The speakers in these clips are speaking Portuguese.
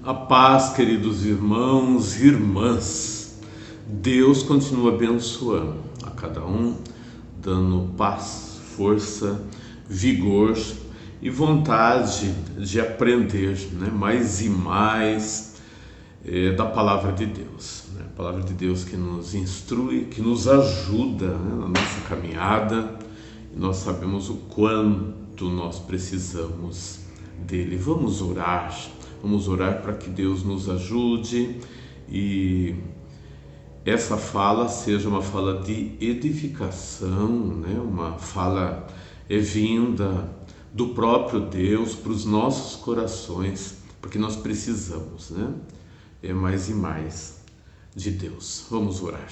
A paz, queridos irmãos e irmãs. Deus continua abençoando a cada um, dando paz, força, vigor e vontade de aprender, mais e mais da Palavra de Deus. A Palavra de Deus que nos instrui, que nos ajuda na nossa caminhada, e nós sabemos o quanto nós precisamos dele. Vamos orar para que Deus nos ajude e essa fala seja uma fala de edificação, uma fala vinda do próprio Deus para os nossos corações, porque nós precisamos, mais e mais de Deus. Vamos orar.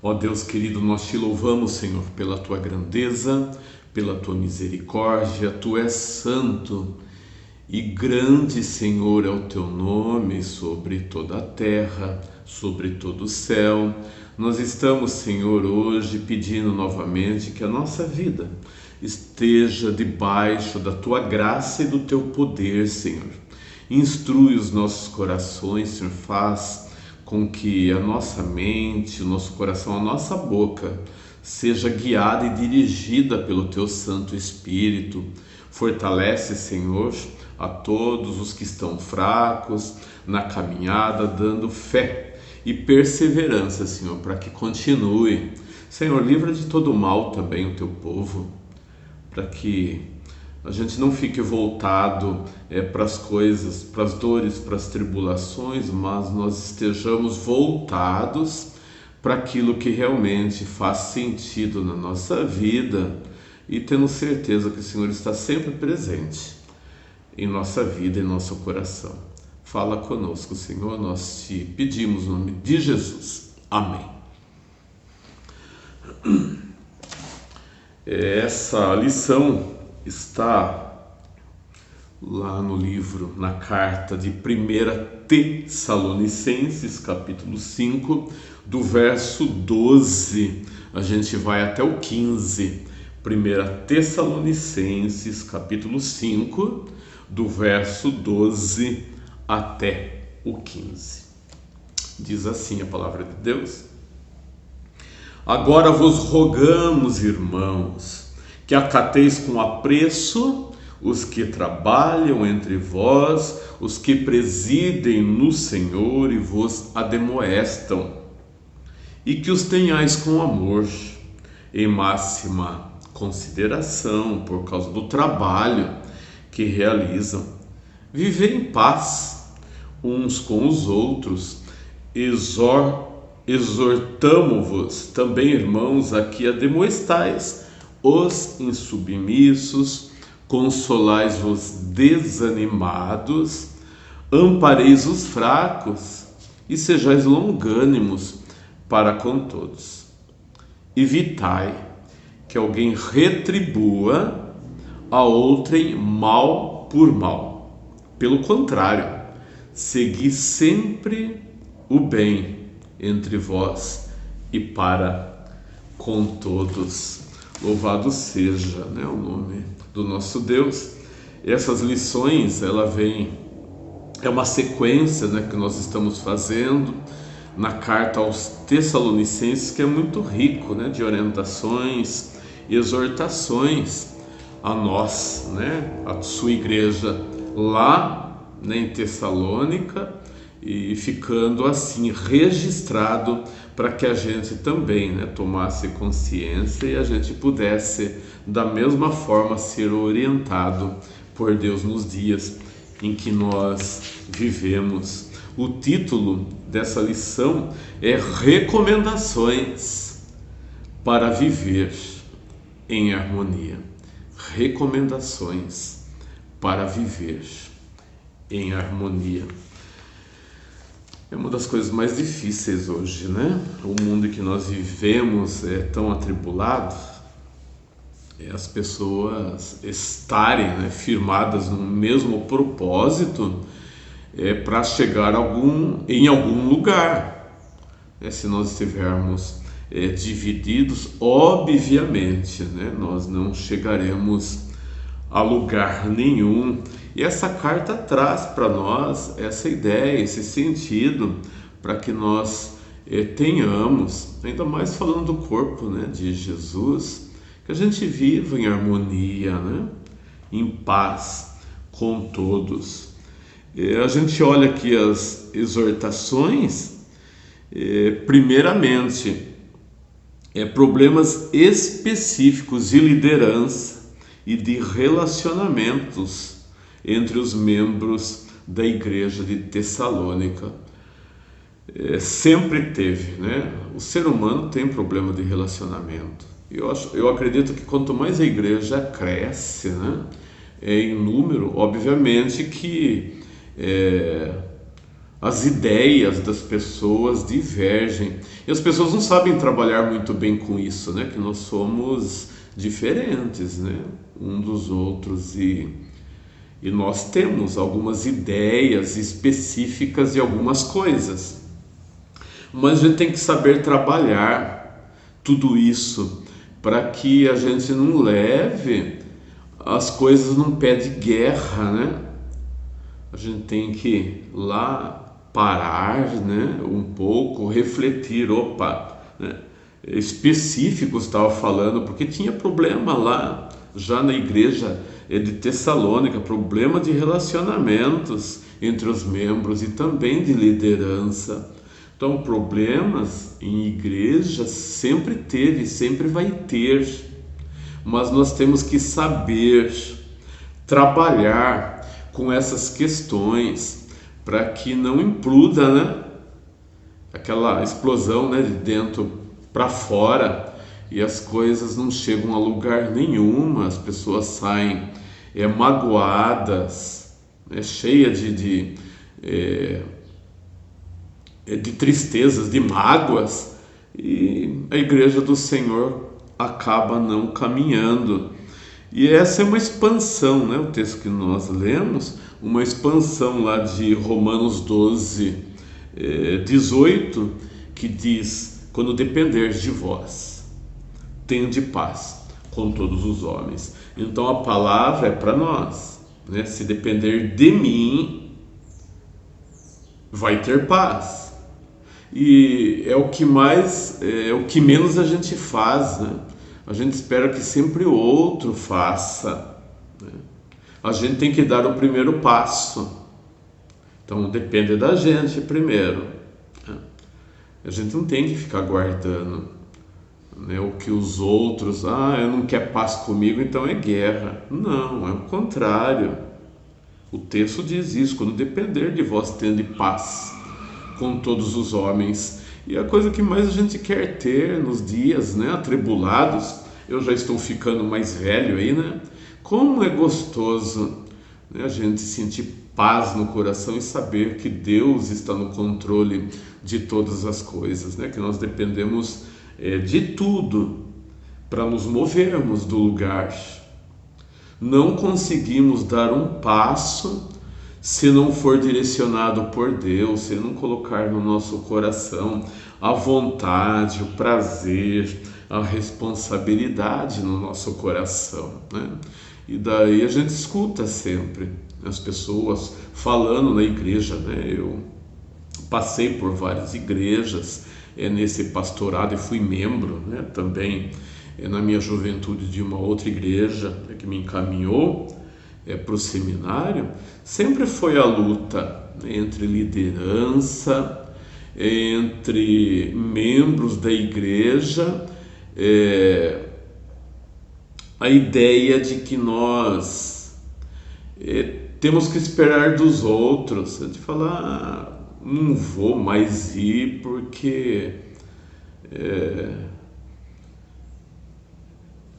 Ó Deus querido, nós te louvamos, Senhor, pela tua grandeza, pela tua misericórdia. Tu és santo e grande, Senhor, é o teu nome sobre toda a terra, sobre todo o céu. Nós estamos, Senhor, hoje pedindo novamente que a nossa vida esteja debaixo da tua graça e do teu poder, Senhor. Instrui os nossos corações, Senhor, faz com que a nossa mente, o nosso coração, a nossa boca seja guiada e dirigida pelo teu Santo Espírito. Fortalece, Senhor, a todos os que estão fracos na caminhada, dando fé e perseverança, Senhor, para que continue. Senhor, livra de todo mal também o teu povo, para que a gente não fique voltado para as coisas, para as dores, para as tribulações, mas nós estejamos voltados para aquilo que realmente faz sentido na nossa vida e tendo certeza que o Senhor está sempre presente em nossa vida, em nosso coração. Fala conosco, Senhor, nós te pedimos no nome de Jesus. Amém. Essa lição está lá no livro, na carta de 1 Tessalonicenses, capítulo 5, do verso 12. A gente vai até o 15. 1 Tessalonicenses, capítulo 5, do verso 12 até o 15. Diz assim a palavra de Deus: Agora vos rogamos, irmãos, que acateis com apreço os que trabalham entre vós, os que presidem no Senhor e vos ademoestam, e que os tenhais com amor, em máxima consideração por causa do trabalho que realizam. Vivei em paz uns com os outros. Exortamo-vos também, irmãos, a que ademoestais os insubmissos, consolais-vos desanimados, ampareis os fracos e sejais longânimos para com todos. Evitai que alguém retribua a outrem mal por mal. Pelo contrário, segui sempre o bem entre vós e para com todos. Louvado seja o nome do nosso Deus. Essas lições, é uma sequência que nós estamos fazendo na carta aos Tessalonicenses, que é muito rico de orientações e exortações a nós, a sua igreja lá em Tessalônica, e ficando assim registrado para que a gente também tomasse consciência e a gente pudesse da mesma forma ser orientado por Deus nos dias em que nós vivemos. O título dessa lição é Recomendações para viver em harmonia. Recomendações para viver em harmonia. É uma das coisas mais difíceis hoje, O mundo em que nós vivemos é tão atribulado, as pessoas estarem firmadas no mesmo propósito para chegar em algum lugar. Se nós estivermos divididos, obviamente, nós não chegaremos a lugar nenhum. E essa carta traz para nós essa ideia, esse sentido, para que nós tenhamos, ainda mais falando do corpo, né, de Jesus, que a gente viva em harmonia, né, em paz com todos. A gente olha aqui as exortações, primeiramente, problemas específicos de liderança e de relacionamentos entre os membros da igreja de Tessalônica. Sempre teve, né? O ser humano tem problema de relacionamento. Eu acredito que quanto mais a igreja cresce, né, em número, obviamente que as ideias das pessoas divergem. E as pessoas não sabem trabalhar muito bem com isso, né? Que nós somos diferentes, né, um dos outros, e nós temos algumas ideias específicas de algumas coisas. Mas a gente tem que saber trabalhar tudo isso para que a gente não leve as coisas num pé de guerra, né? A gente tem que lá parar, né, um pouco, refletir, né? Específicos estava falando, porque tinha problema lá, já na igreja de Tessalônica, problema de relacionamentos entre os membros e também de liderança. Então, problemas em igreja sempre teve, sempre vai ter, mas nós temos que saber trabalhar com essas questões para que não imploda, né, aquela explosão, né, de dentro para fora, e as coisas não chegam a lugar nenhum, as pessoas saem magoadas, cheias de tristezas, de mágoas, e a igreja do Senhor acaba não caminhando. E essa é uma expansão, né? O texto que nós lemos, uma expansão lá de Romanos 12, 18, que diz: quando depender de vós, tende paz com todos os homens. Então a palavra é para nós, né? Se depender de mim, vai ter paz. E é o que mais, o que menos a gente faz, né? A gente espera que sempre o outro faça, né? A gente tem que dar o primeiro passo. Então depende da gente primeiro, né? A gente não tem que ficar guardando, né, o que os outros, eu não quero paz comigo, então é guerra. Não, é o contrário. O texto diz isso: quando depender de vós, tende paz com todos os homens. E a coisa que mais a gente quer ter nos dias, né, atribulados, eu já estou ficando mais velho aí, né? Como é gostoso, né, a gente sentir paz no coração e saber que Deus está no controle de todas as coisas, né? Que nós dependemos de tudo para nos movermos do lugar. Não conseguimos dar um passo se não for direcionado por Deus, se não colocar no nosso coração a vontade, o prazer, a responsabilidade no nosso coração, né? E daí a gente escuta sempre as pessoas falando na igreja, né? Eu passei por várias igrejas nesse pastorado e fui membro, né, também na minha juventude de uma outra igreja que me encaminhou para o seminário. Sempre foi a luta, né, entre liderança, entre membros da igreja, a ideia de que nós temos que esperar dos outros. A gente fala, não vou mais ir porque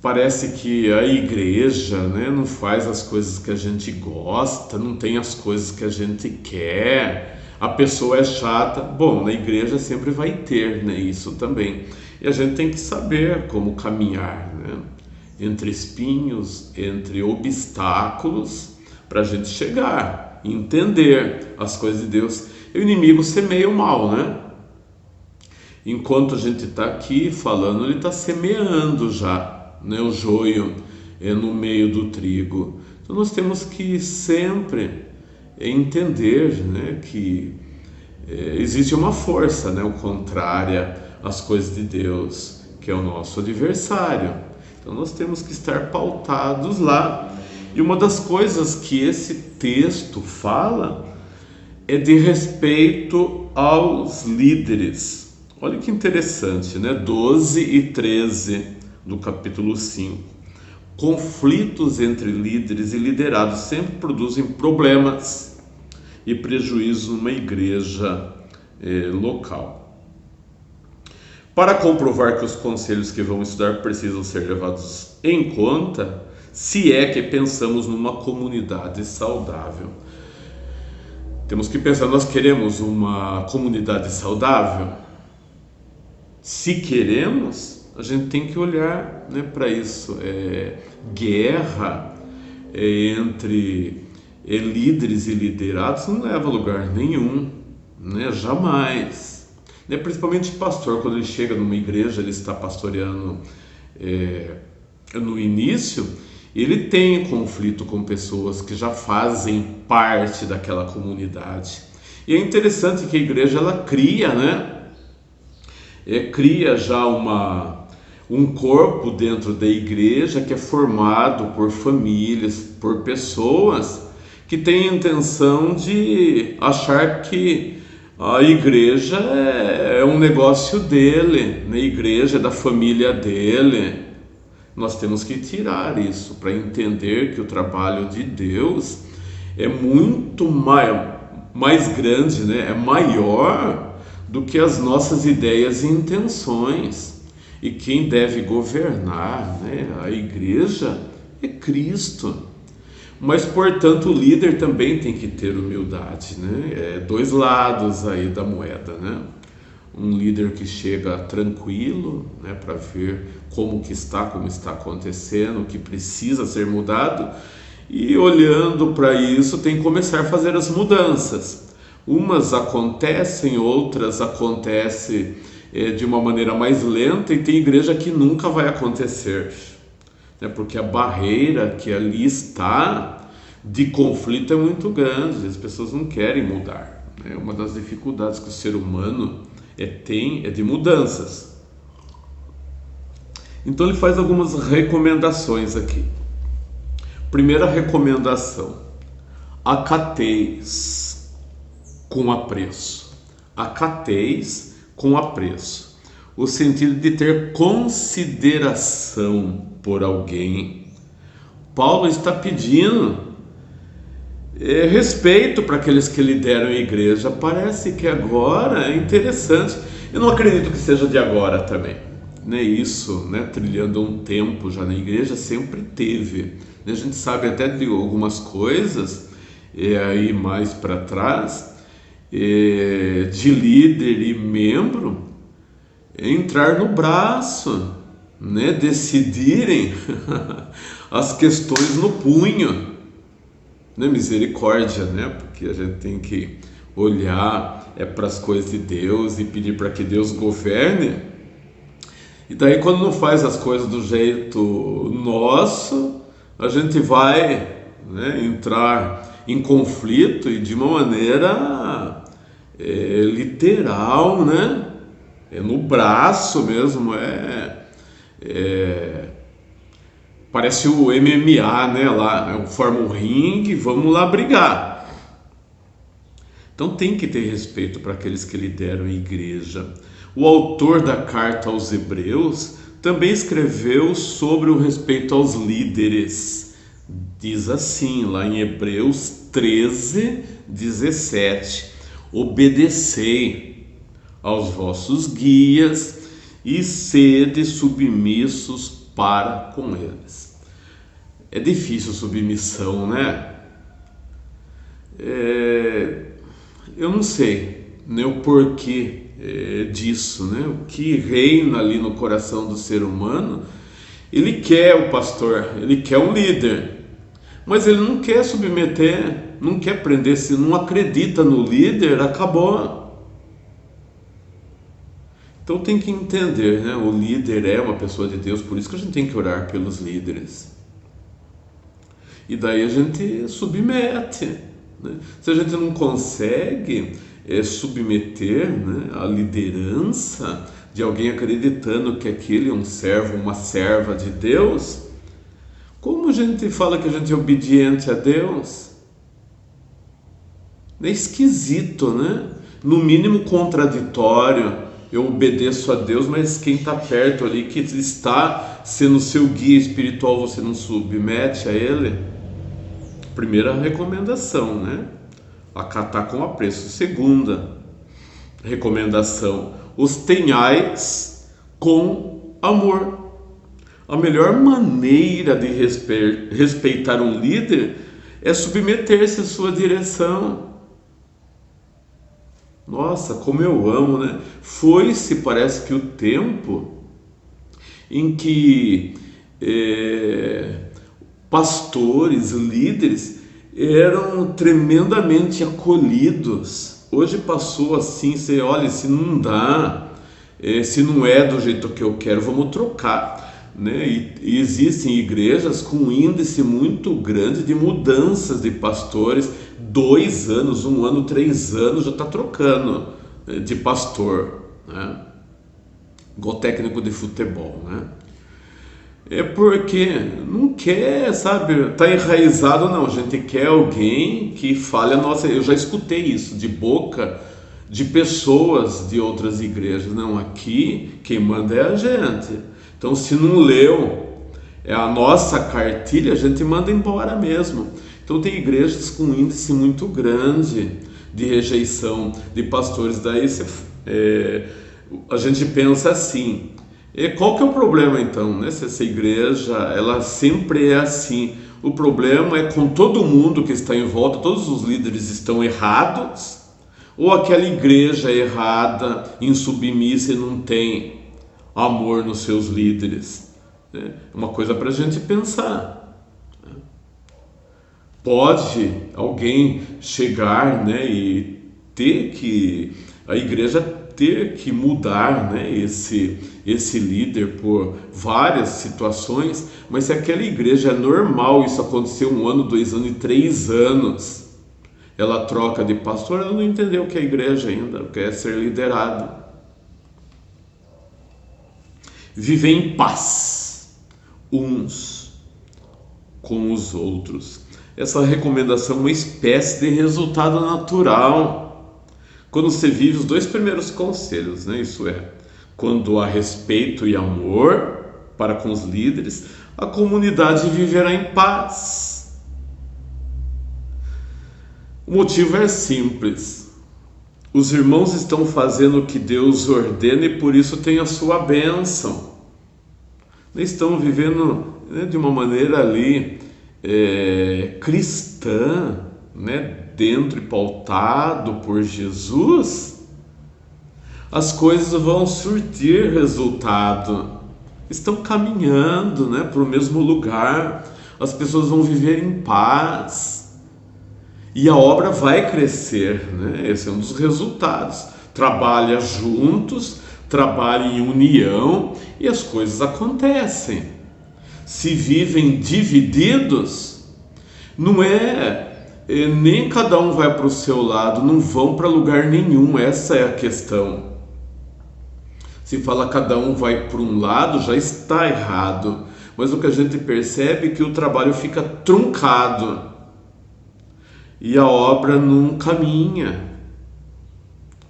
parece que a igreja, né, não faz as coisas que a gente gosta, não tem as coisas que a gente quer, a pessoa é chata. Bom, na igreja sempre vai ter, né, isso também. E a gente tem que saber como caminhar, né, entre espinhos, entre obstáculos, para a gente chegar, entender as coisas de Deus. E o inimigo semeia o mal, né? Enquanto a gente está aqui falando, ele está semeando já, né, o joio. no meio do trigo. Então nós temos que sempre entender, né, que existe uma força, né, contrária às coisas de Deus, que é o nosso adversário. Então nós temos que estar pautados lá. E uma das coisas que esse texto fala é de respeito aos líderes. Olha que interessante, né? 12 e 13 do capítulo 5. Conflitos entre líderes e liderados sempre produzem problemas e prejuízo numa igreja local. Para comprovar que os conselhos que vamos estudar precisam ser levados em conta, se é que pensamos numa comunidade saudável. Temos que pensar, nós queremos uma comunidade saudável? Se queremos, a gente tem que olhar, né, para isso. Guerra entre líderes e liderados não leva a lugar nenhum, né? Jamais. Né? Principalmente pastor, quando ele chega numa igreja, ele está pastoreando no início, ele tem conflito com pessoas que já fazem parte daquela comunidade. E é interessante que a igreja, ela cria, né? Cria já um corpo dentro da igreja que é formado por famílias, por pessoas que têm a intenção de achar que a igreja é um negócio dele, né? A igreja é da família dele. Nós temos que tirar isso para entender que o trabalho de Deus é muito mais grande, né? É maior do que as nossas ideias e intenções. E quem deve governar, né, a igreja é Cristo. Mas, portanto, o líder também tem que ter humildade, né? Dois lados aí da moeda, né? Um líder que chega tranquilo, né, para ver como está acontecendo, o que precisa ser mudado, e olhando para isso tem que começar a fazer as mudanças. Umas acontecem, outras acontecem de uma maneira mais lenta, e tem igreja que nunca vai acontecer, né, porque a barreira que ali está de conflito é muito grande, as pessoas não querem mudar. Uma das dificuldades que o ser humano tem de mudanças. Então ele faz algumas recomendações aqui. Primeira recomendação: acateis com apreço. Acateis com apreço. O sentido de ter consideração por alguém. Paulo está pedindo respeito para aqueles que lideram a igreja. Parece que agora é interessante. Eu não acredito que seja de agora também, né? Isso, né, trilhando um tempo já na igreja, sempre teve, né? A gente sabe até de algumas coisas aí mais para trás, de líder e membro entrar no braço, né? Decidirem as questões no punho. Misericórdia, né? Porque a gente tem que olhar para as coisas de Deus e pedir para que Deus governe. E daí, quando não faz as coisas do jeito nosso, a gente vai, né, entrar em conflito, e de uma maneira literal, né? No braço mesmo, parece o MMA, né? Lá forma um ringue, vamos lá brigar. Então tem que ter respeito para aqueles que lideram a igreja. O autor da carta aos Hebreus também escreveu sobre o respeito aos líderes. Diz assim, lá em Hebreus 13, 17: obedecei aos vossos guias e sede submissos para com eles. É difícil submissão, né? Eu não sei, né, o porquê disso, né? O que reina ali no coração do ser humano. Ele quer o pastor, ele quer um líder, mas ele não quer submeter, não quer prender. Se não acredita no líder, acabou. Então tem que entender, né? O líder é uma pessoa de Deus, por isso que a gente tem que orar pelos líderes. E daí a gente submete, né? Se a gente não consegue submeter, né, a liderança de alguém acreditando que aquele é um servo, uma serva de Deus, como a gente fala que a gente é obediente a Deus? É esquisito, né? No mínimo contraditório. Eu obedeço a Deus, mas quem está perto ali, que está sendo seu guia espiritual, você não submete a Ele? Primeira recomendação, né? Acatar com apreço. Segunda recomendação: os tenhais com amor. A melhor maneira de respeitar um líder é submeter-se à sua direção. Nossa, como eu amo, né? Foi-se, parece que o tempo em que pastores, líderes eram tremendamente acolhidos. Hoje passou assim, você olha, se não dá, se não é do jeito que eu quero, vamos trocar. Né? E existem igrejas com um índice muito grande de mudanças de pastores. 2 anos, 1 ano, 3 anos já está trocando de pastor, né? Igual técnico de futebol, né? É porque não quer, sabe, tá enraizado, não. A gente quer alguém que fale a nossa. Eu já escutei isso de boca de pessoas de outras igrejas. Não, aqui quem manda é a gente. Então, se não leu a nossa cartilha, a gente manda embora mesmo. Então, tem igrejas com um índice muito grande de rejeição de pastores. Daí a gente pensa assim: qual que é o problema então, né? Se essa igreja, ela sempre é assim, o problema é com todo mundo que está em volta, todos os líderes estão errados, ou aquela igreja é errada, insubmissa e não tem amor nos seus líderes, né? É uma coisa para a gente pensar. Pode alguém chegar, né, e a igreja ter que mudar, né, esse líder por várias situações, mas se aquela igreja é normal, isso aconteceu 1 ano, 2 anos e 3 anos, ela troca de pastor, ela não entendeu o que é igreja ainda, quer ser liderado. Viver em paz uns com os outros. Essa recomendação é uma espécie de resultado natural quando você vive os 2 primeiros conselhos, né? Isso é, quando há respeito e amor para com os líderes, a comunidade viverá em paz. O motivo é simples: os irmãos estão fazendo o que Deus ordena e por isso tem a sua bênção. Eles estão vivendo, né, de uma maneira ali cristã, né, dentro e pautado por Jesus. As coisas vão surtir resultado, estão caminhando, né, para o mesmo lugar, as pessoas vão viver em paz e a obra vai crescer, né? Esse é um dos resultados. Trabalha juntos, trabalha em união e as coisas acontecem. Se vivem divididos, não nem cada um vai para o seu lado, não vão para lugar nenhum, essa é a questão. Se fala cada um vai para um lado, já está errado, mas o que a gente percebe é que o trabalho fica truncado e a obra não caminha,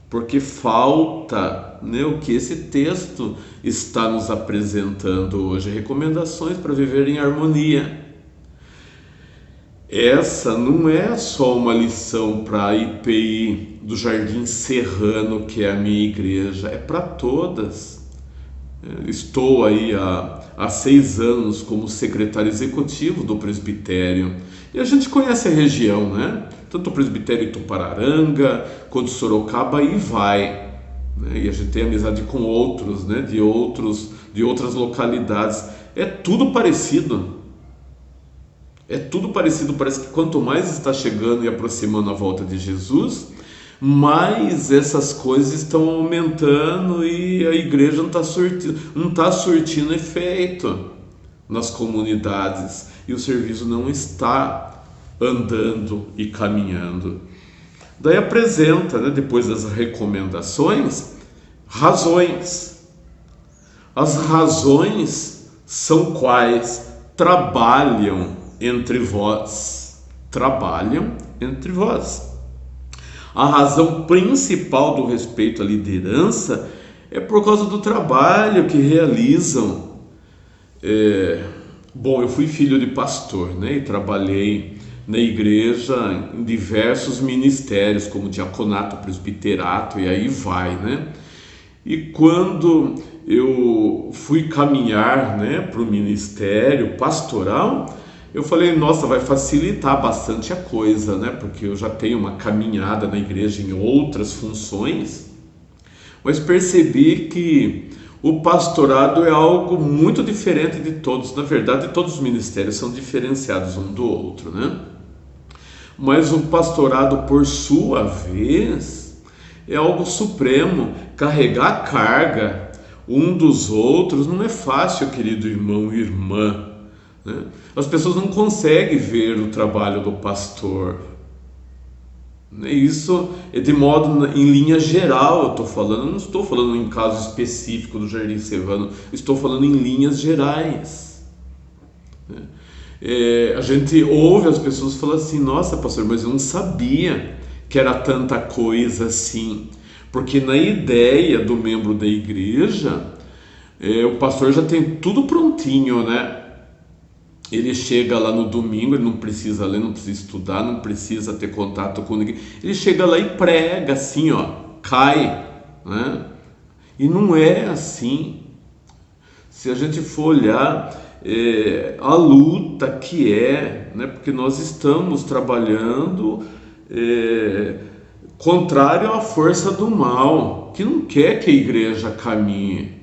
porque falta, né, o que esse texto está nos apresentando hoje: recomendações para viver em harmonia. Essa não é só uma lição para a IPI do Jardim Serrano, que é a minha igreja, é para todas. Estou aí há 6 anos como secretário executivo do presbitério e a gente conhece a região, né? Tanto o presbitério Tupararanga quanto Sorocaba, e vai, né? E a gente tem amizade com outros, né? de outras localidades. É tudo parecido. Parece que quanto mais está chegando e aproximando a volta de Jesus, mais essas coisas estão aumentando e a igreja não está surtindo efeito, nas comunidades e o serviço não está andando e caminhando. Daí apresenta, né, depois das recomendações, razões. As razões são quais? Trabalham entre vós. Trabalham entre vós. A razão principal do respeito à liderança é por causa do trabalho que realizam. Bom, eu fui filho de pastor, né, e trabalhei na igreja em diversos ministérios, como diaconato, presbiterato, e aí vai, né? E quando eu fui caminhar, né, para o ministério pastoral, eu falei, nossa, vai facilitar bastante a coisa, né? Porque eu já tenho uma caminhada na igreja em outras funções, mas percebi que o pastorado é algo muito diferente de todos. Na verdade, todos os ministérios são diferenciados um do outro, né? Mas o pastorado, por sua vez, é algo supremo. Carregar a carga um dos outros não é fácil, querido irmão e irmã, né? As pessoas não conseguem ver o trabalho do pastor. Isso é de modo, em linha geral, eu estou falando, não estou falando em caso específico do Jardim Serrano, estou falando em linhas gerais. A gente ouve as pessoas falar assim, nossa pastor, mas eu não sabia que era tanta coisa assim, porque na ideia do membro da igreja, o pastor já tem tudo prontinho, né? Ele chega lá no domingo, ele não precisa ler, não precisa estudar, não precisa ter contato com ninguém. Ele chega lá e prega assim, ó, cai, né? E não é assim. Se a gente for olhar a luta que né? Porque nós estamos trabalhando contrário à força do mal, que não quer que a igreja caminhe.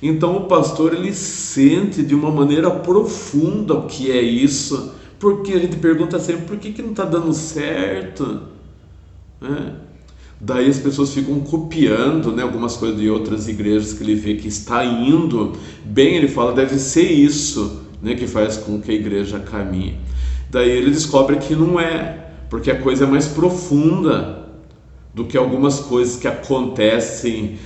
Então o pastor, ele sente de uma maneira profunda o que é isso, porque a gente pergunta sempre, por que não está dando certo? Daí as pessoas ficam copiando, né, algumas coisas de outras igrejas que ele vê que está indo bem, ele fala, deve ser isso, né, que faz com que a igreja caminhe. Daí ele descobre que não é, porque a coisa é mais profunda do que algumas coisas que acontecem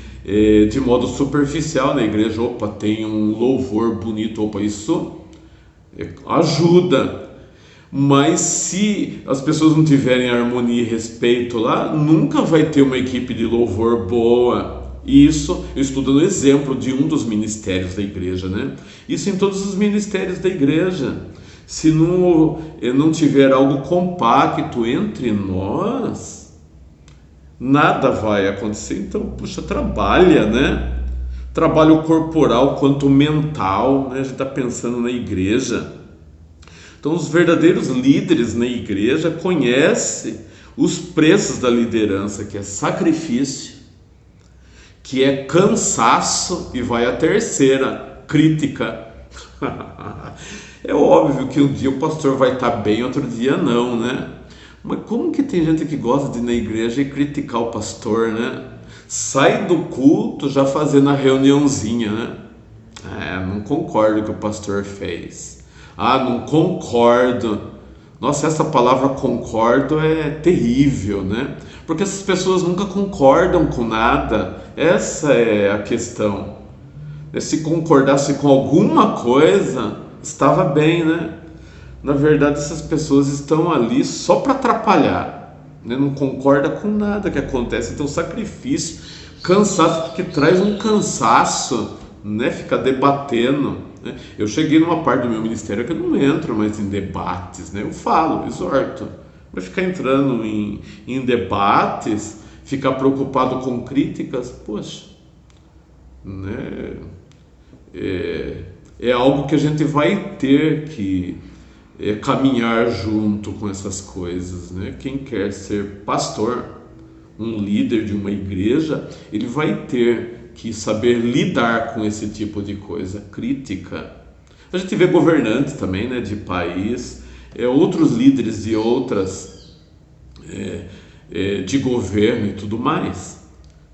de modo superficial na igreja. Opa, tem um louvor bonito, opa, isso ajuda, mas se as pessoas não tiverem harmonia e respeito lá, nunca vai ter uma equipe de louvor boa. Isso eu estou dando exemplo de um dos ministérios da igreja, né? Isso em todos os ministérios da igreja. Se não tiver algo compacto entre nós, nada vai acontecer. Então, puxa, trabalha, né? Trabalho corporal quanto mental, né? A gente está pensando na igreja. Então, os verdadeiros líderes na igreja conhecem os preços da liderança, que é sacrifício, que é cansaço, e vai a terceira, crítica. É óbvio que um dia o pastor vai estar bem, outro dia não, né? Mas como que tem gente que gosta de ir na igreja e criticar o pastor, né? Sai do culto já fazendo a reuniãozinha, né? Não concordo com o que o pastor fez. Não concordo. Nossa, essa palavra concordo é terrível, né? Porque essas pessoas nunca concordam com nada. Essa é a questão. Se concordasse com alguma coisa, estava bem, né? Na verdade, essas pessoas estão ali só para atrapalhar, né? Não concorda com nada que acontece. Então, sacrifício, cansaço, porque traz um cansaço, né? Ficar debatendo, né? Eu cheguei numa parte do meu ministério que eu não entro mais em debates, né? Eu falo, exorto, mas ficar entrando em debates, ficar preocupado com críticas, poxa, né? É algo que a gente vai ter que caminhar junto com essas coisas, né? Quem quer ser pastor, um líder de uma igreja, ele vai ter que saber lidar com esse tipo de coisa, crítica. A gente vê governantes também, né, de país, outros líderes de outras de governo e tudo mais,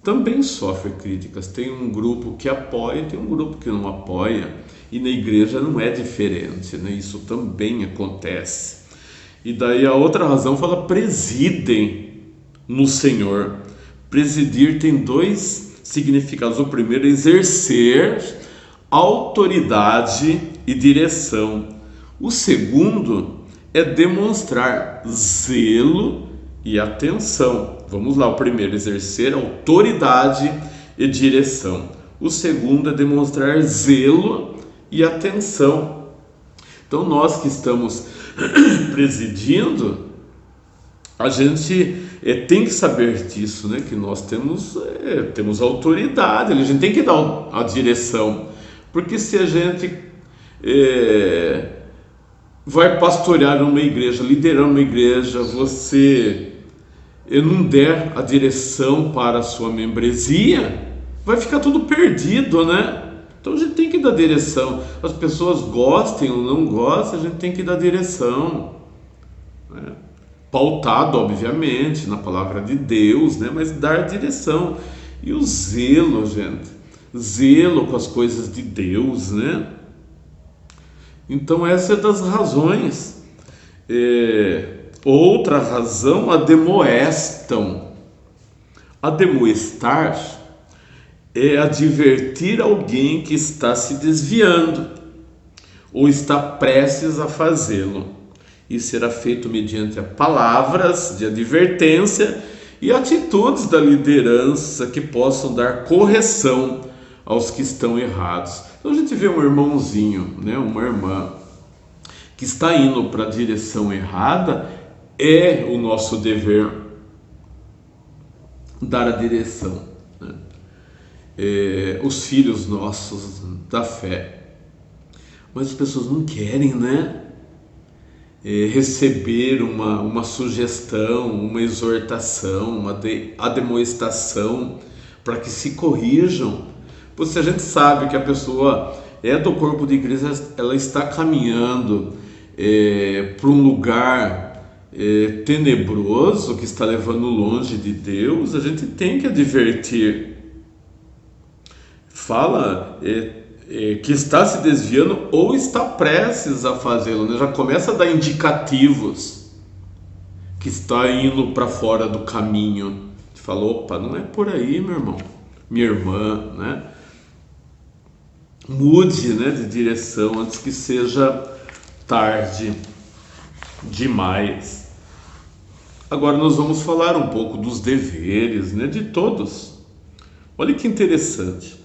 também sofre críticas. Tem um grupo que apoia, tem um grupo que não apoia. E na igreja não é diferente, né? Isso também acontece. E daí a outra razão fala presidem no Senhor. Presidir tem dois significados. O primeiro é exercer autoridade e direção. O segundo é demonstrar zelo e atenção. Vamos lá, o primeiro, exercer autoridade e direção. O segundo é demonstrar zelo e atenção. Então nós que estamos presidindo, a gente tem que saber disso, né? Que nós temos autoridade, a gente tem que dar a direção, porque se a gente vai pastorear numa igreja, liderar uma igreja, você não der a direção para a sua membresia, vai ficar tudo perdido, né? Então a gente tem que dar direção. As pessoas gostem ou não gostem, a gente tem que dar direção, né? Pautado, obviamente, na palavra de Deus, né? Mas dar direção. E o zelo, gente, zelo com as coisas de Deus, né? Então essa é das razões. Outra razão, ademoestam. Ademoestar é advertir alguém que está se desviando ou está prestes a fazê-lo. E será feito mediante palavras de advertência e atitudes da liderança que possam dar correção aos que estão errados. Então a gente vê um irmãozinho, né, uma irmã que está indo para a direção errada, é o nosso dever dar a direção, né? Os filhos nossos da fé, mas as pessoas não querem, né? Receber uma sugestão, uma exortação, uma ademoestação para que se corrijam. Pois se a gente sabe que a pessoa é do corpo de igreja, ela está caminhando para um lugar tenebroso, que está levando longe de Deus, a gente tem que advertir. Fala que está se desviando ou está prestes a fazê-lo, né? Já começa a dar indicativos que está indo para fora do caminho. Fala, opa, não é por aí, meu irmão, minha irmã, né? Mude, né, de direção antes que seja tarde demais. Agora nós vamos falar um pouco dos deveres, né, de todos. Olha que interessante.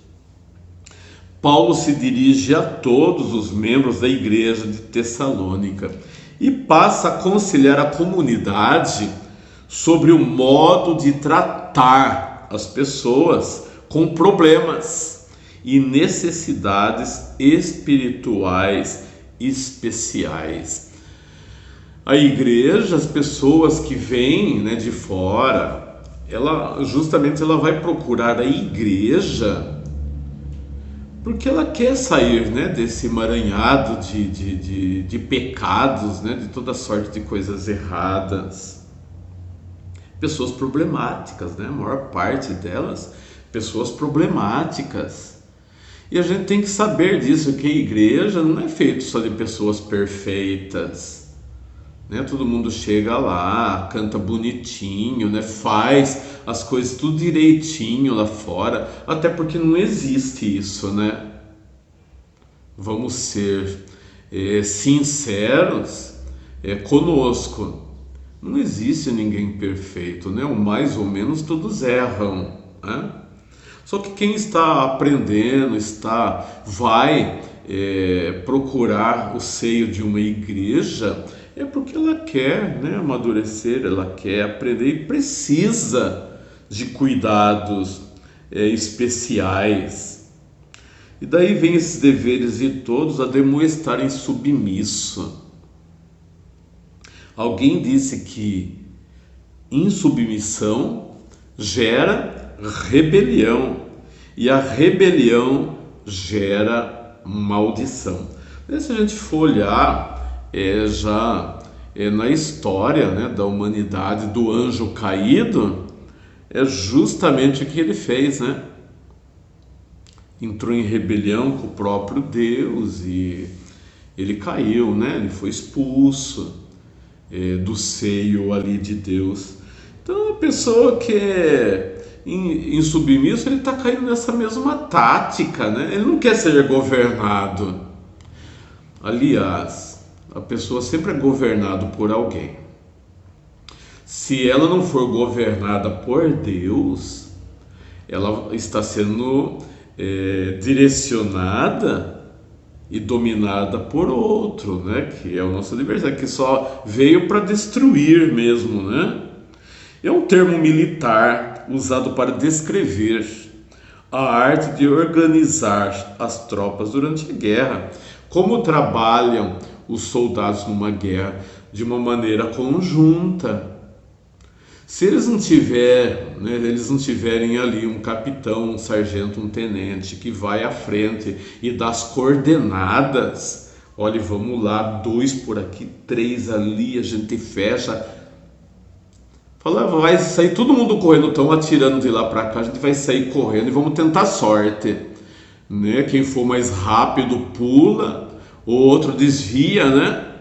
Paulo se dirige a todos os membros da igreja de Tessalônica e passa a aconselhar a comunidade sobre o modo de tratar as pessoas com problemas e necessidades espirituais especiais. A igreja, as pessoas que vêm, né, de fora, ela vai procurar a igreja porque ela quer sair, né, desse emaranhado de pecados, né, de toda sorte de coisas erradas. Pessoas problemáticas, né, a maior parte delas, pessoas problemáticas. E a gente tem que saber disso, que a igreja não é feita só de pessoas perfeitas, né? Todo mundo chega lá, canta bonitinho, né? Faz as coisas tudo direitinho lá fora, até porque não existe isso, né? Vamos ser sinceros conosco. Não existe ninguém perfeito, né? O mais ou menos todos erram, né? Só que quem está aprendendo, vai procurar o seio de uma igreja, é porque ela quer, né, amadurecer, ela quer aprender e precisa de cuidados especiais. E daí vem esses deveres de todos a demonstrarem submisso. Alguém disse que insubmissão gera rebelião e a rebelião gera maldição. E se a gente for olhar na história, né, da humanidade, do anjo caído, é justamente o que ele fez, né? entrou em rebelião com o próprio Deus e ele caiu, né? Ele foi expulso do seio ali de Deus. Então a pessoa que é insubmisso, ele está caindo nessa mesma tática, né? Ele não quer ser governado. Aliás, a pessoa sempre é governada por alguém. Se ela não for governada por Deus, ela está sendo direcionada e dominada por outro, né? Que é o nosso adversário, que só veio para destruir mesmo, né? É um termo militar usado para descrever a arte de organizar as tropas durante a guerra, como trabalham os soldados numa guerra de uma maneira conjunta. Se eles não tiverem ali um capitão, um sargento, um tenente que vai à frente e dá as coordenadas, olha, vamos lá, 2 por aqui, 3 ali, a gente fecha. Fala, vai sair todo mundo correndo, estão atirando de lá para cá, a gente vai sair correndo e vamos tentar sorte, né? Quem for mais rápido pula, o outro desvia, né?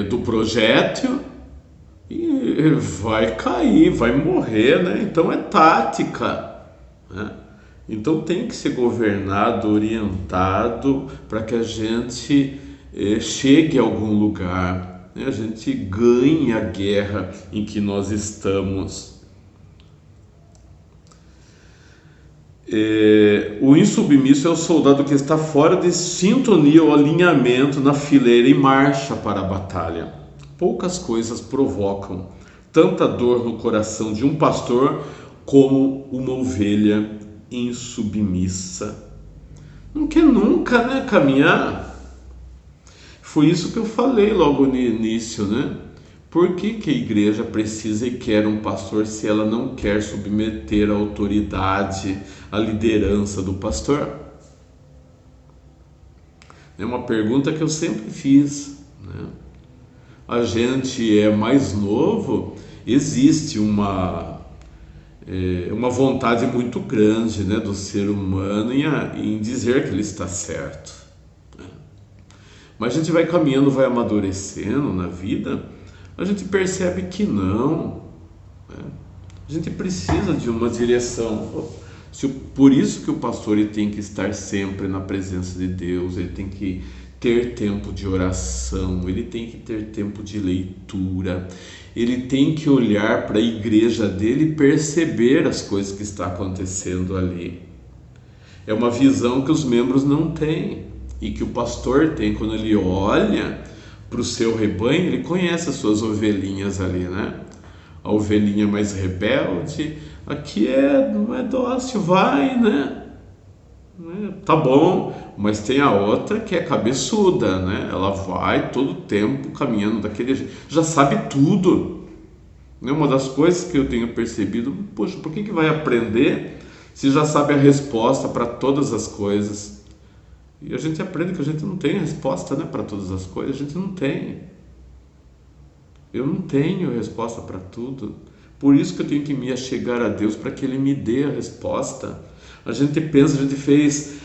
Do projétil. E vai cair, vai morrer, né? Então é tática, né? Então tem que ser governado, orientado para que a gente chegue a algum lugar, né? A gente ganhe a guerra em que nós estamos. O insubmisso é o soldado que está fora de sintonia ou alinhamento na fileira em marcha para a batalha. Poucas coisas provocam tanta dor no coração de um pastor como uma ovelha insubmissa. Não quer nunca, né, caminhar. Foi isso que eu falei logo no início, né? Por que a igreja precisa e quer um pastor se ela não quer submeter a autoridade, a liderança do pastor? É uma pergunta que eu sempre fiz, né? A gente é mais novo, existe uma vontade muito grande, né, do ser humano em dizer que ele está certo, né? Mas a gente vai caminhando, vai amadurecendo na vida, a gente percebe que não, né? A gente precisa de uma direção. Por isso que o pastor ele tem que estar sempre na presença de Deus, ele tem que ter tempo de oração, ele tem que ter tempo de leitura, ele tem que olhar para a igreja dele e perceber as coisas que estão acontecendo ali. É uma visão que os membros não têm e que o pastor tem. Quando ele olha para o seu rebanho, ele conhece as suas ovelhinhas ali, né? A ovelhinha mais rebelde, aqui não é dócil, vai, né? Tá bom, mas tem a outra que é cabeçuda, né? Ela vai todo o tempo caminhando daquele jeito, já sabe tudo. Uma das coisas que eu tenho percebido, poxa, por que vai aprender se já sabe a resposta para todas as coisas? E a gente aprende que a gente não tem resposta, né, para todas as coisas, a gente não tem. Eu não tenho resposta para tudo. Por isso que eu tenho que me achegar a Deus para que Ele me dê a resposta. A gente pensa, a gente fez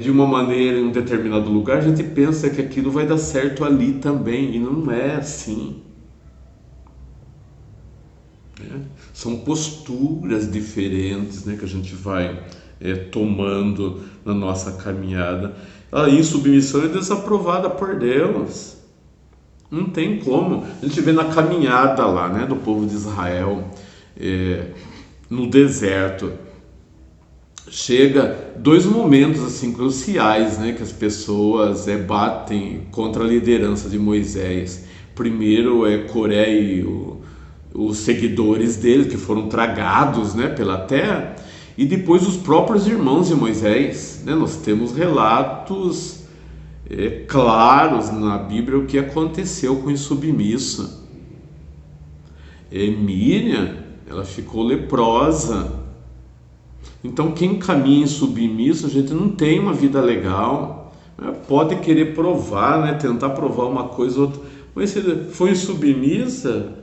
de uma maneira em um determinado lugar, a gente pensa que aquilo vai dar certo ali também, e não é assim, né? São posturas diferentes, né, que a gente vai tomando na nossa caminhada. A insubmissão é desaprovada por Deus. Não tem como. A gente vê na caminhada lá, né, do povo de Israel no deserto. Chega 2 momentos assim cruciais, né, que as pessoas batem contra a liderança de Moisés. Primeiro Coré e os seguidores dele, que foram tragados, né, pela terra, e depois os próprios irmãos de Moisés, né? Nós temos relatos claros na Bíblia o que aconteceu com o insubmisso. Miriam, ela ficou leprosa. Então quem caminha insubmisso, a gente não tem uma vida legal, né? Pode querer provar, né? Tentar provar uma coisa ou outra, mas se foi insubmissa,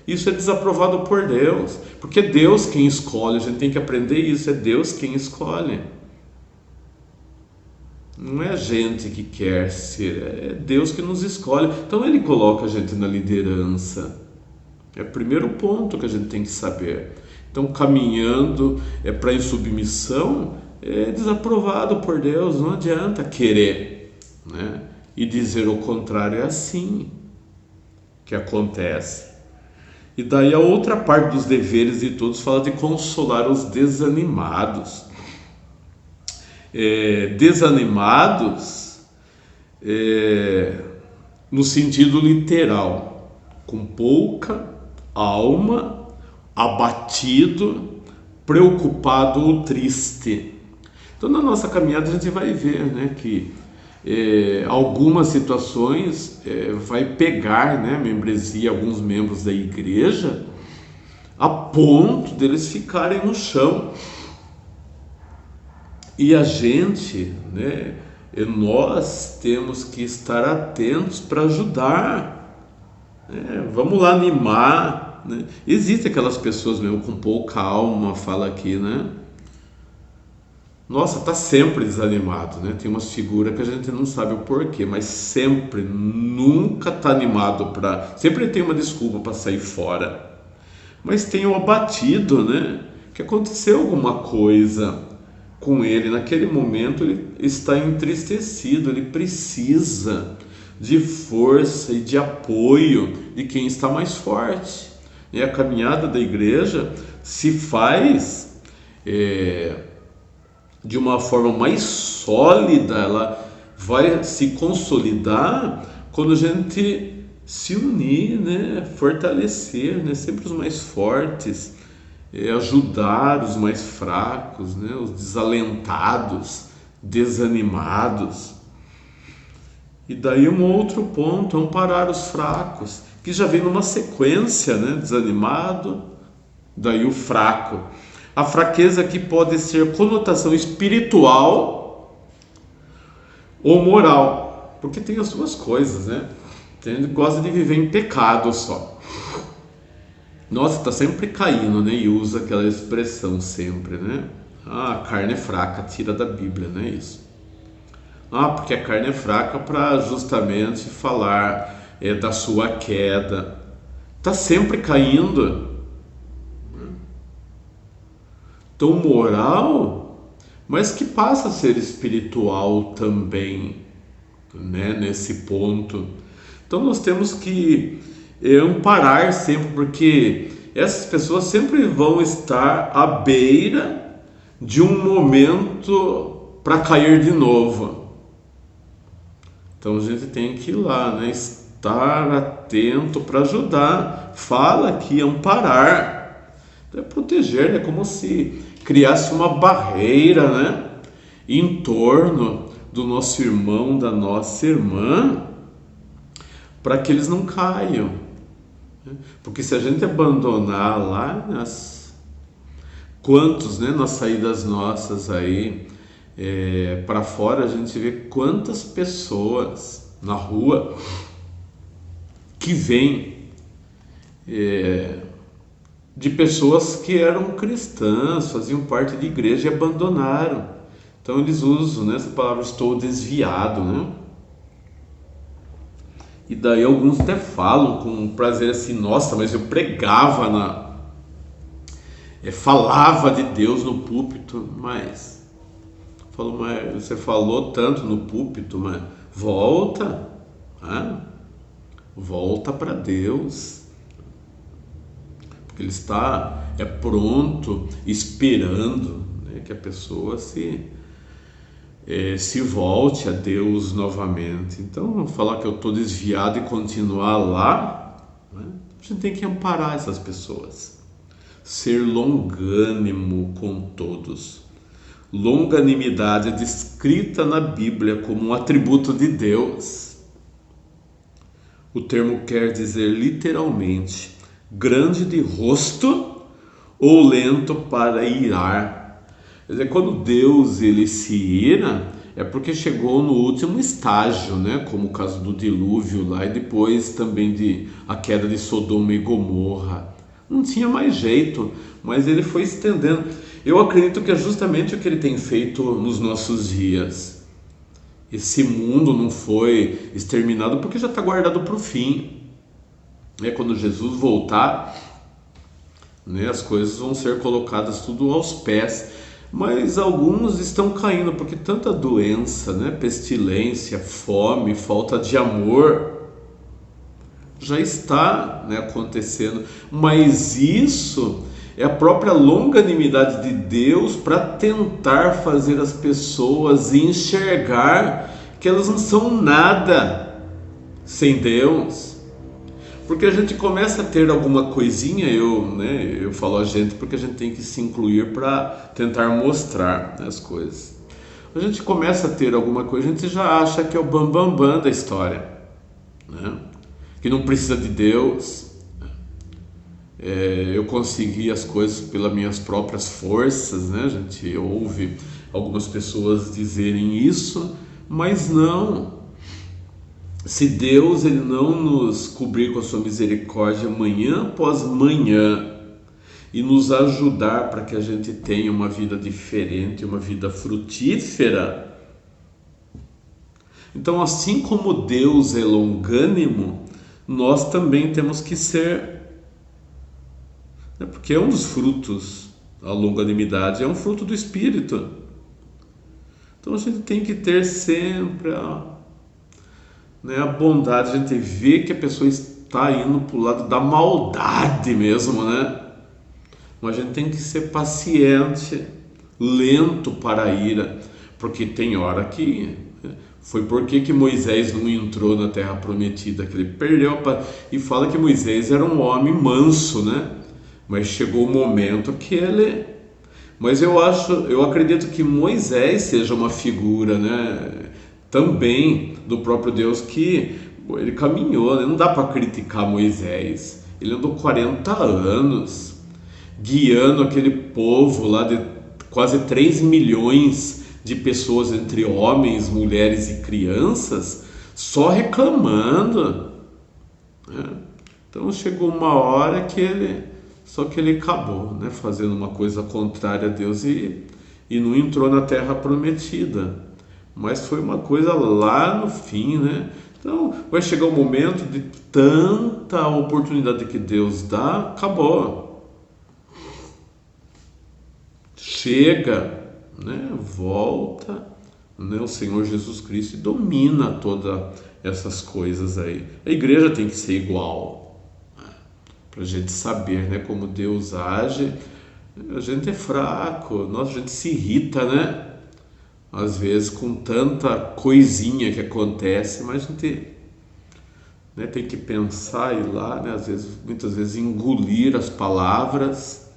Isso é desaprovado por Deus, porque é Deus quem escolhe. A gente tem que aprender isso, é Deus quem escolhe. Não é a gente que quer ser, é Deus que nos escolhe. Então Ele coloca a gente na liderança. É o primeiro ponto que a gente tem que saber. Então, caminhando para insubmissão é desaprovado por Deus. Não adianta querer, né? E dizer o contrário. É assim que acontece. E daí a outra parte dos deveres de todos fala de consolar os desanimados. Desanimados no sentido literal, com pouca alma, abatido, preocupado ou triste. Então na nossa caminhada a gente vai ver, né, que algumas situações vai pegar, né, a membresia, alguns membros da igreja, a ponto deles ficarem no chão. E a gente, né, nós temos que estar atentos para ajudar, né? Vamos lá animar, né? Existem aquelas pessoas mesmo com pouca alma, fala aqui, né? Nossa, tá sempre desanimado, né? Tem umas figuras que a gente não sabe o porquê, mas sempre, nunca tá animado sempre tem uma desculpa para sair fora. Mas tem o abatido, né? Que aconteceu alguma coisa com ele, naquele momento ele está entristecido, ele precisa de força e de apoio de quem está mais forte. E a caminhada da igreja se faz de uma forma mais sólida, ela vai se consolidar quando a gente se unir, né? Fortalecer, né? Sempre os mais fortes, ajudar os mais fracos, né? Os desalentados, desanimados. E daí um outro ponto, amparar os fracos, que já vem numa sequência, né? Desanimado, daí o fraco. A fraqueza aqui pode ser conotação espiritual ou moral, porque tem as duas coisas, né? Tem gente que gosta de viver em pecado só. Nossa, está sempre caindo, né? E usa aquela expressão sempre, né? Ah, a carne é fraca, tira da Bíblia, não é isso? Ah, porque a carne é fraca para justamente falar da sua queda. Está sempre caindo. Então, moral, mas que passa a ser espiritual também, né? Nesse ponto. Então, nós temos que amparar sempre, porque essas pessoas sempre vão estar à beira de um momento para cair de novo. Então a gente tem que ir lá, né? Estar atento para ajudar. Fala aqui, amparar, então, é proteger, né? Como se criasse uma barreira, né? Em torno do nosso irmão, da nossa irmã, para que eles não caiam. Porque se a gente abandonar lá, quantos, né, nas saídas nossas aí para fora, a gente vê quantas pessoas na rua que vêm de pessoas que eram cristãs, faziam parte de igreja e abandonaram. Então eles usam, né, essa palavra estou desviado, né? E daí alguns até falam com prazer assim, nossa, mas eu pregava falava de Deus no púlpito, mas você falou tanto no púlpito, mas volta, volta para Deus, porque Ele está pronto, esperando, né, que a pessoa se volte a Deus novamente. Então, falar que eu estou desviado e continuar lá, né? A gente tem que amparar essas pessoas, ser longânimo com todos. Longanimidade é descrita na Bíblia como um atributo de Deus. O termo quer dizer literalmente grande de rosto ou lento para irar. Quer dizer, quando Deus ele se ira, é porque chegou no último estágio, né? Como o caso do dilúvio lá e depois também de a queda de Sodoma e Gomorra. Não tinha mais jeito, mas ele foi estendendo. Eu acredito que é justamente o que ele tem feito nos nossos dias. Esse mundo não foi exterminado porque já está guardado para o fim. Quando Jesus voltar, né, as coisas vão ser colocadas tudo aos pés. Mas alguns estão caindo porque tanta doença, né, pestilência, fome, falta de amor já está, né, acontecendo. Mas isso é a própria longanimidade de Deus para tentar fazer as pessoas enxergar que elas não são nada sem Deus. Porque a gente começa a ter alguma coisinha, eu falo a gente porque a gente tem que se incluir para tentar mostrar, né, as coisas. A gente começa a ter alguma coisa, a gente já acha que é o bambambam da história, né? Que não precisa de Deus. Eu consegui as coisas pelas minhas próprias forças, né? A gente ouve algumas pessoas dizerem isso, mas não. Se Deus ele não nos cobrir com a sua misericórdia manhã após manhã e nos ajudar para que a gente tenha uma vida diferente, uma vida frutífera, então assim como Deus é longânimo, nós também temos que ser, porque é um dos frutos, a longanimidade é um fruto do Espírito. Então a gente tem que ter sempre a bondade, a gente vê que a pessoa está indo para o lado da maldade mesmo, né? Mas a gente tem que ser paciente, lento para a ira, porque tem hora que foi porque que Moisés não entrou na terra prometida, que ele perdeu, e fala que Moisés era um homem manso, né? Mas chegou o momento que ele... Mas eu acredito que Moisés seja uma figura, né, também do próprio Deus, que ele caminhou, né? Não dá para criticar Moisés. Ele andou 40 anos guiando aquele povo lá de quase 3 milhões de pessoas, entre homens, mulheres e crianças, só reclamando, né? Então chegou uma hora que ele acabou, né, fazendo uma coisa contrária a Deus e não entrou na terra prometida. Mas foi uma coisa lá no fim, né? Então vai chegar um momento de tanta oportunidade que Deus dá, acabou. Chega, né? Volta, né? O Senhor Jesus Cristo domina todas essas coisas aí. A igreja tem que ser igual, né? Para a gente saber, né, como Deus age. A gente é fraco, a gente se irrita, né? Às vezes com tanta coisinha que acontece, mas a gente, né, tem que pensar e ir lá, né, muitas vezes engolir as palavras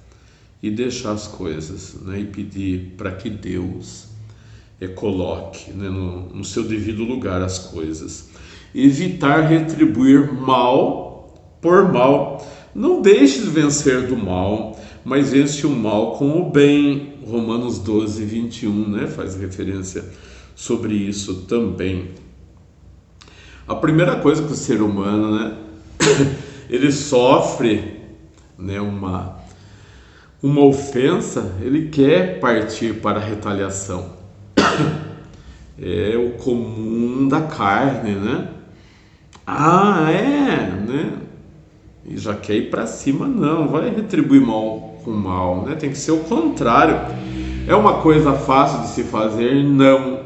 e deixar as coisas, né, e pedir para que Deus coloque, né, no seu devido lugar as coisas. Evitar retribuir mal por mal. Não deixe de vencer do mal, mas vence o mal com o bem. Romanos 12, 21, né, faz referência sobre isso também. A primeira coisa que o ser humano, né, ele sofre, né, uma ofensa, ele quer partir para a retaliação. É o comum da carne, né? Né? E já quer ir para cima, não vai retribuir mal com mal, né? Tem que ser o contrário. É uma coisa fácil de se fazer? Não.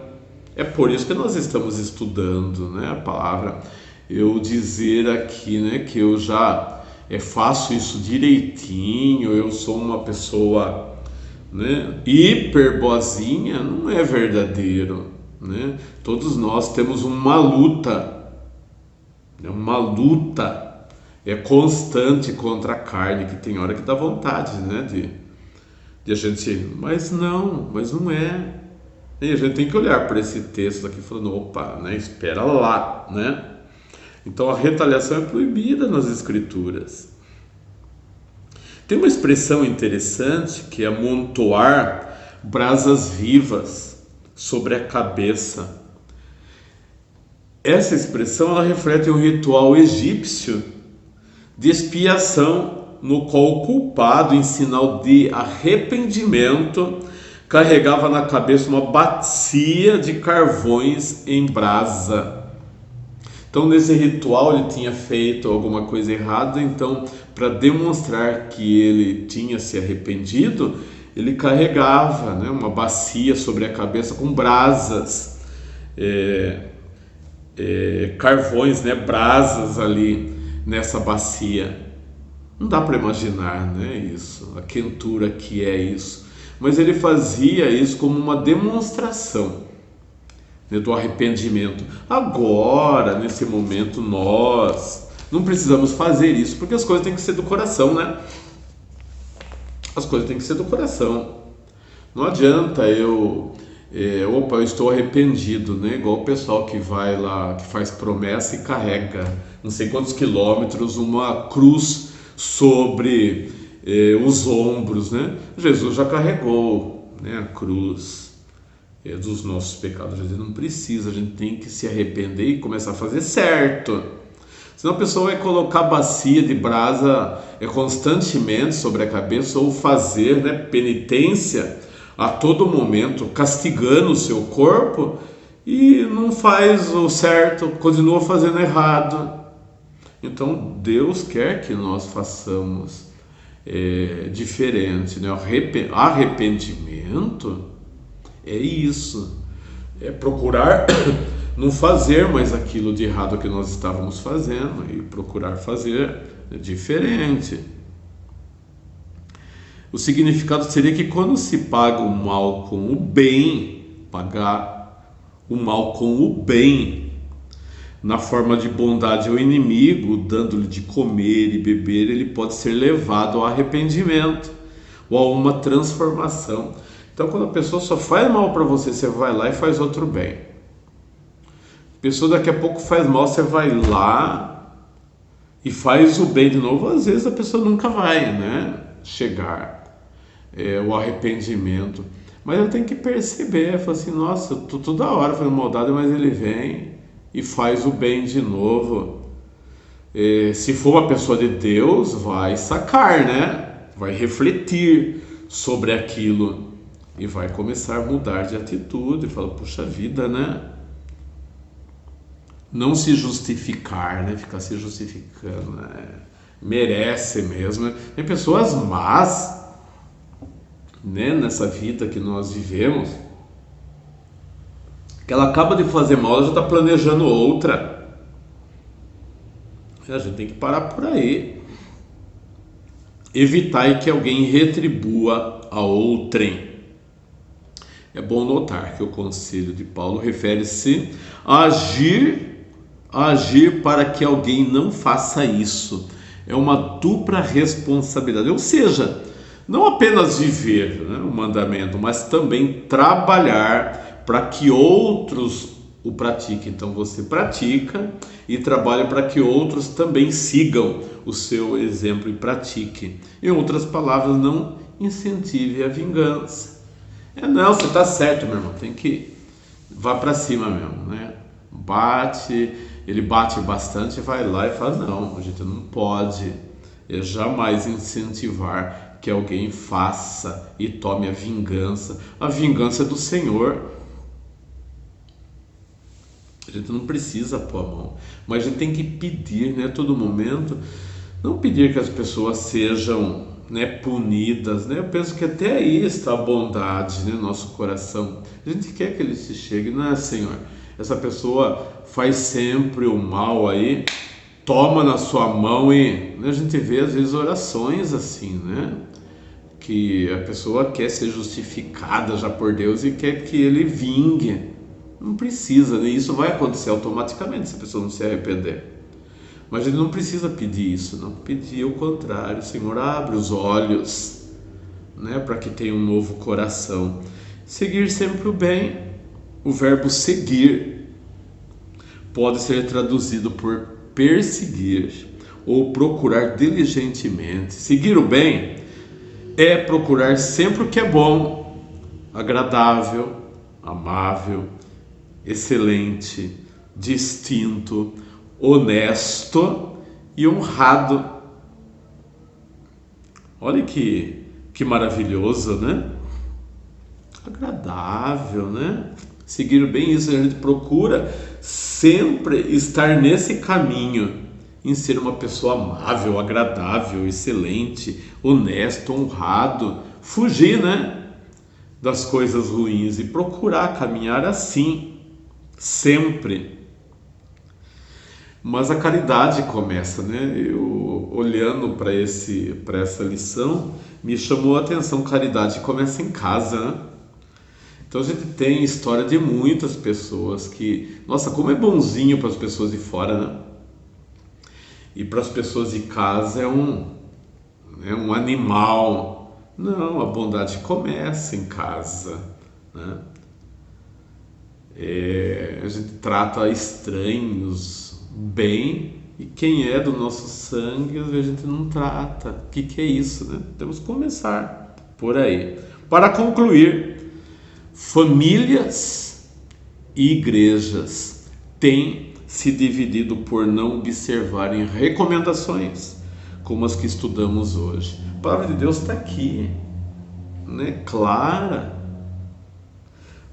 É por isso que nós estamos estudando, né, a palavra. Eu dizer aqui, né, que eu já faço isso direitinho, eu sou uma pessoa, né, hiper boazinha, não é verdadeiro, né? Todos nós temos uma luta, constante contra a carne, que tem hora que dá vontade, né, de a gente, mas não é. E a gente tem que olhar para esse texto aqui falando, opa, né, espera lá, né? Então a retaliação é proibida nas Escrituras. Tem uma expressão interessante que é amontoar brasas vivas. sobre a cabeça. Essa expressão ela reflete um ritual egípcio de expiação, no qual o culpado, em sinal de arrependimento, carregava na cabeça uma bacia de carvões em brasa. Então, nesse ritual, ele tinha feito alguma coisa errada, então, para demonstrar que ele tinha se arrependido, ele carregava, né, uma bacia sobre a cabeça com brasas, carvões, né, brasas ali nessa bacia. Não dá para imaginar, né, isso, a quentura que é isso. Mas ele fazia isso como uma demonstração, né, do arrependimento. Agora, nesse momento, nós não precisamos fazer isso, porque as coisas têm que ser do coração, né? As coisas têm que ser do coração. Não adianta eu estou arrependido, né? Igual o pessoal que vai lá, que faz promessa e carrega não sei quantos quilômetros uma cruz sobre os ombros, né? Jesus já carregou, né, a cruz dos nossos pecados. A gente não precisa, a gente tem que se arrepender e começar a fazer certo. Senão a pessoa vai colocar bacia de brasa constantemente sobre a cabeça, ou fazer, né, penitência a todo momento, castigando o seu corpo, e não faz o certo, continua fazendo errado. Então Deus quer que nós façamos diferente, né? Arrependimento é isso, é procurar não fazer mais aquilo de errado que nós estávamos fazendo e procurar fazer diferente. O significado seria que quando se paga o mal com o bem, pagar o mal com o bem, na forma de bondade ao inimigo, dando-lhe de comer e beber, ele pode ser levado ao arrependimento ou a uma transformação. Então, quando a pessoa só faz mal para você, você vai lá e faz outro bem. A pessoa daqui a pouco faz mal, você vai lá e faz o bem de novo. Às vezes a pessoa nunca vai, né, chegar o arrependimento. Mas eu tenho que perceber, falar assim, nossa, eu tô toda hora fazendo maldade, mas ele vem e faz o bem de novo. Se for uma pessoa de Deus, vai sacar, né? Vai refletir sobre aquilo e vai começar a mudar de atitude. Fala, puxa vida, né? Não se justificar, né? Ficar se justificando, né? Merece mesmo, né? Tem pessoas más, né, nessa vida que nós vivemos, que ela acaba de fazer mal, ela já está planejando outra. A gente tem que parar por aí. Evitar que alguém retribua a outrem. É bom notar que o conselho de Paulo refere-se a agir para que alguém não faça isso. É uma dupla responsabilidade, ou seja, não apenas viver, né, o mandamento, mas também trabalhar para que outros o pratiquem. Então você pratica e trabalha para que outros também sigam o seu exemplo e pratiquem. Em outras palavras, não incentive a vingança. Não, você está certo, meu irmão, tem que vá para cima mesmo, né? Ele bate bastante, vai lá e fala, não, a gente não pode jamais incentivar que alguém faça e tome a vingança. A vingança é do Senhor. A gente não precisa pôr a mão, mas a gente tem que pedir, né, a todo momento, não pedir que as pessoas sejam, né, punidas, né? Eu penso que até aí está a bondade, né, no nosso coração. A gente quer que ele se chegue, não é, Senhor? Essa pessoa faz sempre o mal aí, toma na sua mão e, né, a gente vê às vezes orações assim, né? Que a pessoa quer ser justificada já por Deus e quer que ele vingue. Não precisa, né? Isso vai acontecer automaticamente se a pessoa não se arrepender. Mas ele não precisa pedir isso, não. Pedir o contrário. Senhor, abre os olhos, né, para que tenha um novo coração. Seguir sempre o bem. O verbo seguir pode ser traduzido por perseguir ou procurar diligentemente. Seguir o bem é procurar sempre o que é bom, agradável, amável, excelente, distinto, honesto e honrado. Olha que maravilhoso, né? Agradável, né? Seguir bem isso, a gente procura sempre estar nesse caminho, em ser uma pessoa amável, agradável, excelente, honesto, honrado, fugir, né, das coisas ruins e procurar caminhar assim, sempre. Mas a caridade começa, né? Eu, olhando para essa lição, me chamou a atenção, caridade começa em casa, né? Então a gente tem história de muitas pessoas que, nossa, como é bonzinho para as pessoas de fora, né? E para as pessoas de casa é um animal. Não, a bondade começa em casa, né? A gente trata estranhos bem e quem é do nosso sangue a gente não trata. O que é isso, né? Temos que começar por aí. Para concluir, famílias e igrejas têm se dividido por não observarem recomendações como as que estudamos hoje. A palavra de Deus está aqui, né? Clara,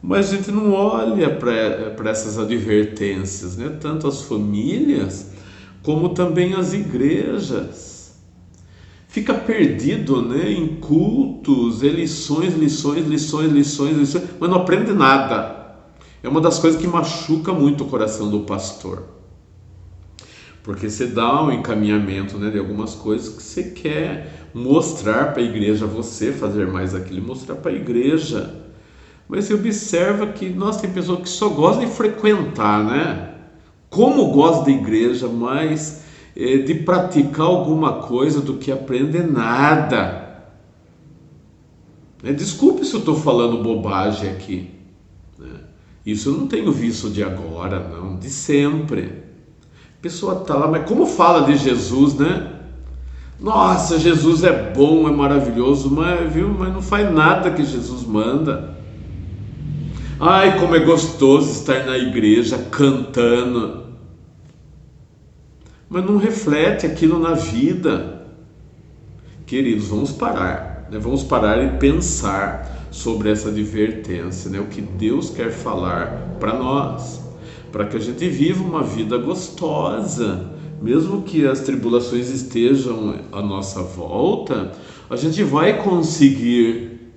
mas a gente não olha para essas advertências, né? Tanto as famílias como também as igrejas. Fica perdido, né? Em cultos, lições, mas não aprende nada. É uma das coisas que machuca muito o coração do pastor, porque você dá um encaminhamento, né, de algumas coisas que você quer mostrar para a igreja, você fazer mais aquilo, mostrar para a igreja, mas você observa que, nossa, tem pessoa que só gosta de frequentar, né, como gosta da igreja, mas de praticar alguma coisa do que aprender nada. Desculpe se eu estou falando bobagem aqui, né? Isso eu não tenho visto de agora, não, de sempre. A pessoa está lá, mas como fala de Jesus, né? Nossa, Jesus é bom, é maravilhoso, mas não faz nada que Jesus manda. Ai, como é gostoso estar na igreja cantando, mas não reflete aquilo na vida. Queridos, vamos parar, né? Vamos parar e pensar sobre essa advertência, né? O que Deus quer falar para nós, para que a gente viva uma vida gostosa, mesmo que as tribulações estejam à nossa volta, a gente vai conseguir,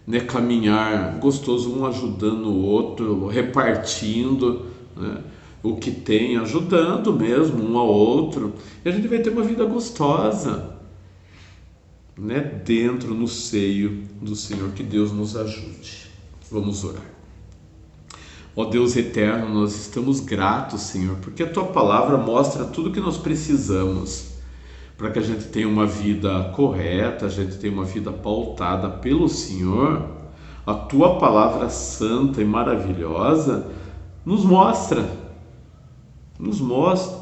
né, caminhar gostoso, um ajudando o outro, repartindo, né, o que tem, ajudando mesmo um ao outro, e a gente vai ter uma vida gostosa, né, dentro, no seio do Senhor. Que Deus nos ajude. Vamos orar. Ó Deus eterno, nós estamos gratos, Senhor, porque a Tua palavra mostra tudo que nós precisamos para que a gente tenha uma vida correta, a gente tenha uma vida pautada pelo Senhor. A Tua palavra santa e maravilhosa nos mostra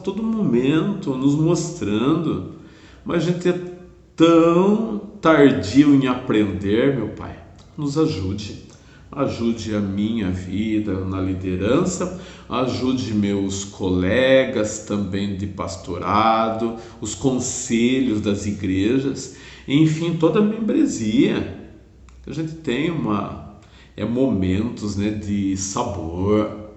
todo momento, nos mostrando, mas a gente é tão tardio em aprender, meu Pai. Nos ajude. Ajude a minha vida na liderança, ajude meus colegas também de pastorado, os conselhos das igrejas, enfim, toda a membresia. A gente tem momentos, né, de sabor,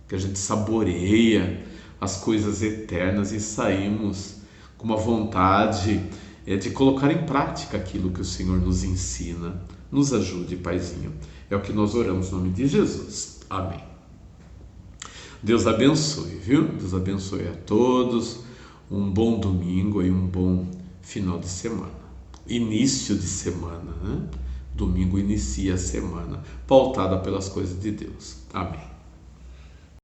que a gente saboreia as coisas eternas e saímos com uma vontade de colocar em prática aquilo que o Senhor nos ensina. Nos ajude, Paizinho. É o que nós oramos no nome de Jesus. Amém. Deus abençoe, viu? Deus abençoe a todos. Um bom domingo e um bom final de semana. Início de semana, né? Domingo inicia a semana, pautada pelas coisas de Deus. Amém.